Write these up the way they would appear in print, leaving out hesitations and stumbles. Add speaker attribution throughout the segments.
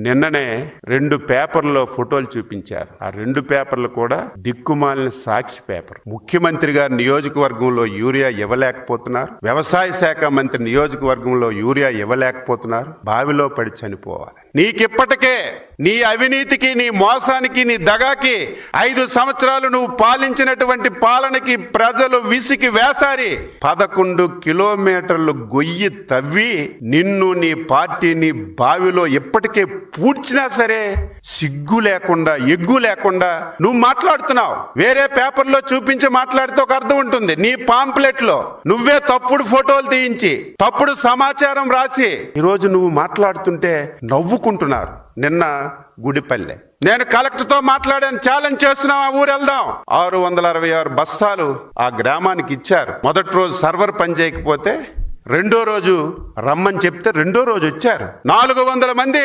Speaker 1: నిన్ననే 2 పేపర్లో ఫోటోలు చూపించారు. ఆ 2 పేపర్లు కూడా దిక్కుమాలిన సాక్షి పేపర్. ముఖ్యమంత్రి గారి నియోజకవర్గంలో యూరియా ఇవ్వలేకపోతున్నారు, వ్యవసాయ శాఖ మంత్రి నియోజకవర్గంలో యూరియా ఇవ్వలేకపోతున్నారు, బావిలో పడి చనిపోవాలి. నీకిప్పటికే నీ అవినీతికి, నీ మోసానికి, నీ దగాకి 5 సంవత్సరాలు నువ్వు పాలించినటువంటి పాలనకి ప్రజలు విసికి వేసారి 11 కిలోమీటర్లు గొయ్యి తవ్వి నిన్ను, నీ పార్టీని బావిలో ఇప్పటికే పూడ్చినా సరే సిగ్గు లేకుండా, ఎగ్గు లేకుండా నువ్వు మాట్లాడుతున్నావు. వేరే పేపర్లో చూపించి మాట్లాడితే ఒక అర్థం ఉంటుంది. నీ పాంప్లెట్ లో నువ్వే తప్పుడు ఫోటోలు తీయించి తప్పుడు సమాచారం రాసి ఈరోజు నువ్వు మాట్లాడుతుంటే నవ్వుకుంటున్నారు. నిన్న గుడిపల్లె నేను కలెక్టర్తో మాట్లాడాను, ఛాలెంజ్ చేస్తున్నాం, ఆ ఊరు వెళ్దాం. 666 బస్తాలు ఆ గ్రామానికి ఇచ్చారు. మొదటి రోజు సర్వర్ పని చేయకపోతే రెండో రోజు రమ్మని చెప్తే రెండో రోజు వచ్చారు. 400 మంది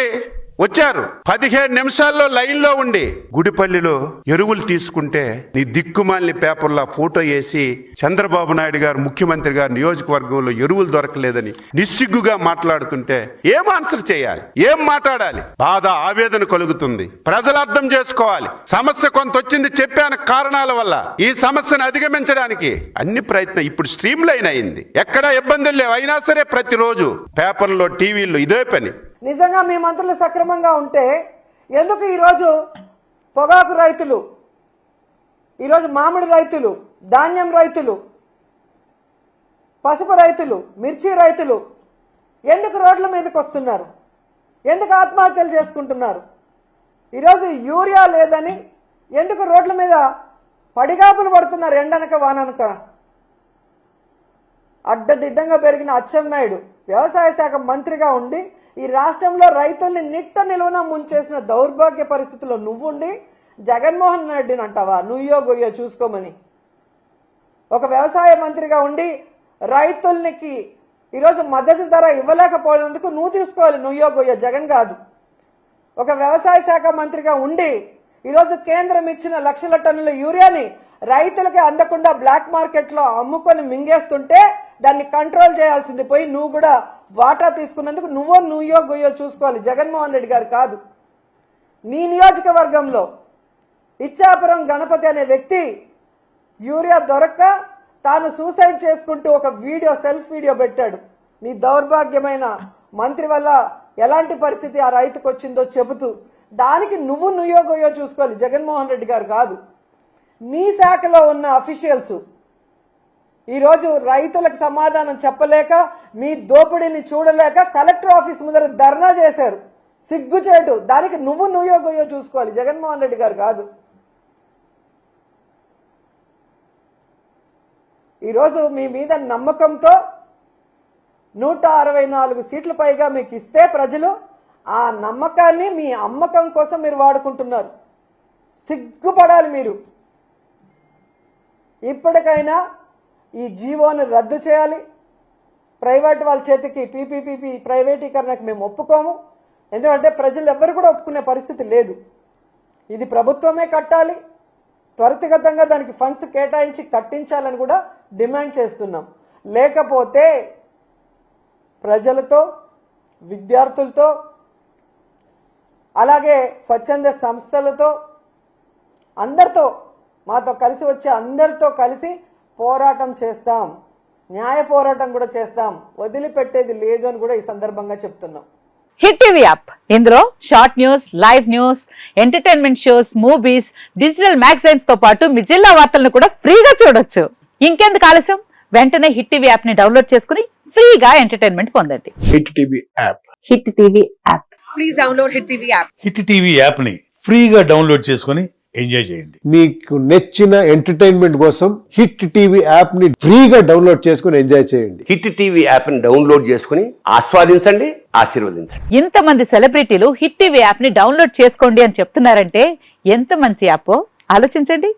Speaker 1: వచ్చారు. 15 నిమిషాల్లో లైన్లో ఉండి గుడిపల్లిలో ఎరువులు తీసుకుంటే నీ దిక్కుమాలిన పేపర్లో ఫోటో వేసి చంద్రబాబు నాయుడు గారు ముఖ్యమంత్రి గారు నియోజకవర్గంలో ఎరువులు దొరకలేదని నిస్సిగ్గుగా మాట్లాడుతుంటే ఏం ఆన్సర్ చేయాలి, ఏం మాట్లాడాలి? బాధ, ఆవేదన కలుగుతుంది. ప్రజలు అర్థం చేసుకోవాలి. సమస్య కొంత వచ్చింది, చెప్పాను కారణాల వల్ల. ఈ సమస్యను అధిగమించడానికి అన్ని ప్రయత్నం ఇప్పుడు స్ట్రీమ్ లైన్ అయింది. ఎక్కడా ఇబ్బందులు లేవు. అయినా సరే ప్రతిరోజు పేపర్లో, టీవీల్లో ఇదే పని.
Speaker 2: నిజంగా మీ మంత్రులు సక్రమంగా ఉంటే ఎందుకు ఈరోజు పొగాకు రైతులు, ఈరోజు మామిడి రైతులు, ధాన్యం రైతులు, పసుపు రైతులు, మిర్చి రైతులు ఎందుకు రోడ్ల మీదకి వస్తున్నారు? ఎందుకు ఆత్మహత్యలు చేసుకుంటున్నారు? ఈరోజు యూరియా లేదని ఎందుకు రోడ్ల మీద పడిగాపులు పడుతున్నారు? ఎండనక వాననక. అడ్డదిడ్డంగా పెరిగిన అచ్చెన్నాయుడు వ్యవసాయ శాఖ మంత్రిగా ఉండి ఈ రాష్ట్రంలో రైతుల్ని నిట్ట నిలువున ముంచేసిన దౌర్భాగ్య పరిస్థితుల్లో నువ్వుండి జగన్మోహన్ రెడ్డిని అంటావా నుయ్యో గొయ్యో చూసుకోమని? ఒక వ్యవసాయ మంత్రిగా ఉండి రైతులకి ఈరోజు మద్దతు ధర ఇవ్వలేకపోయినందుకు నువ్వు తీసుకోవాలి నుయ్యో గొయ్యో, జగన్ కాదు. ఒక వ్యవసాయ శాఖ మంత్రిగా ఉండి ఈరోజు కేంద్రం ఇచ్చిన లక్షల టన్నుల యూరియాని రైతులకి అందకుండా బ్లాక్ మార్కెట్లో అమ్ముకొని మింగేస్తుంటే దాన్ని కంట్రోల్ చేయాల్సింది పోయి నువ్వు కూడా వాటా తీసుకున్నందుకు నుయ్యో గొయ్యో చూసుకోవాలి, జగన్మోహన్ రెడ్డి గారు కాదు. నీ నియోజకవర్గంలో ఇచ్చాపురం గణపతి అనే వ్యక్తి యూరియా దొరక్క తాను సూసైడ్ చేసుకుంటూ ఒక సెల్ఫ్ వీడియో పెట్టాడు. నీ దౌర్భాగ్యమైన మంత్రి వల్ల ఎలాంటి పరిస్థితి ఆ రైతుకు వచ్చిందో చెబుతూ దానికి నుయ్యో గొయ్యో చూసుకోవాలి, జగన్మోహన్ రెడ్డి గారు కాదు. నీ శాఖలో ఉన్న అఫీషియల్స్ ఈరోజు రైతులకు సమాధానం చెప్పలేక, మీ దోపిడీని చూడలేక కలెక్టర్ ఆఫీస్ ముందర ధర్నా చేశారు. సిగ్గుచేటు. దానికి నుయ్యో గొయ్యో చూసుకోవాలి, జగన్మోహన్ రెడ్డి గారు కాదు. ఈరోజు మీ మీద నమ్మకంతో 164 సీట్ల పైగా మీకు ఇస్తే ప్రజలు ఆ నమ్మకాన్ని మీ అమ్మకం కోసం మీరు వాడుకుంటున్నారు. సిగ్గుపడాలి మీరు. ఇప్పటికైనా ఈ జీవోను రద్దు చేయాలి. ప్రైవేట్ వాళ్ళ చేతికి పీపీపీ ప్రైవేటీకరణకు మేము ఒప్పుకోము. ఎందుకంటే ప్రజలు ఎవ్వరు కూడా ఒప్పుకునే పరిస్థితి లేదు. ఇది ప్రభుత్వమే కట్టాలి. త్వరితగతంగా దానికి ఫండ్స్ కేటాయించి కట్టించాలని కూడా డిమాండ్ చేస్తున్నాం. లేకపోతే ప్రజలతో, విద్యార్థులతో, అలాగే స్వచ్ఛంద సంస్థలతో, అందరితో, మాతో కలిసి వచ్చే అందరితో కలిసి పోరాటం చేస్తాం. న్యాయ పోరాటం కూడా చేస్తాం. వదిలిపెట్టేది లేదు అని కూడా ఈ సందర్భంగా చెప్తున్నాం.
Speaker 3: హిట్ టీవీ యాప్, ఇందులో short news, live news, entertainment shows, movies, digital magazines తో పాటు మీ జిల్లా వార్తలను కూడా ఫ్రీగా చూడొచ్చు. ఇంకెందుకు ఆలస్యం? వెంటనే హిట్ టీవీ యాప్ ని డౌన్లోడ్ చేసుకుని ఫ్రీగా ఎంటర్టైన్మెంట్ పొందండి.
Speaker 4: Hit TV app.
Speaker 3: Hit TV app.
Speaker 5: Please download hit TV app.
Speaker 6: Hit TV app ని ఫ్రీగా డౌన్లోడ్ చేసుకుని ఎంజాయ్ చేయండి.
Speaker 4: మీకు నచ్చిన ఎంటర్టైన్మెంట్ కోసం హిట్ టీవీ యాప్ ని ఫ్రీగా డౌన్లోడ్ చేసుకుని ఎంజాయ్ చేయండి.
Speaker 7: హిట్ టీవీ యాప్ ని డౌన్లోడ్ చేసుకుని ఆస్వాదించండి, ఆశీర్వదించండి.
Speaker 3: ఇంతమంది సెలబ్రిటీలు హిట్ టీవీ యాప్ ని డౌన్లోడ్ చేసుకోండి అని చెప్తున్నారంటే ఎంత మంచి యాప్ ఆలోచించండి.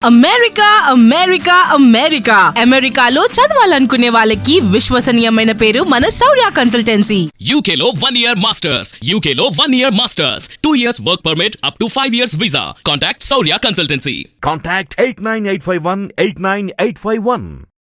Speaker 5: అమెరికా అమెరికా అమెరికా అమెరికాలో చదవాలనుకునే వాళ్ళకి విశ్వసనీయమైన పేరు మన శౌర్య కన్సల్టెన్సీ.
Speaker 8: UK లో 1 year masters, UK లో 1 year masters, 2 years work permit up to 5 years visa. Contact Shaurya Consultancy.
Speaker 9: Contact 89851 89851.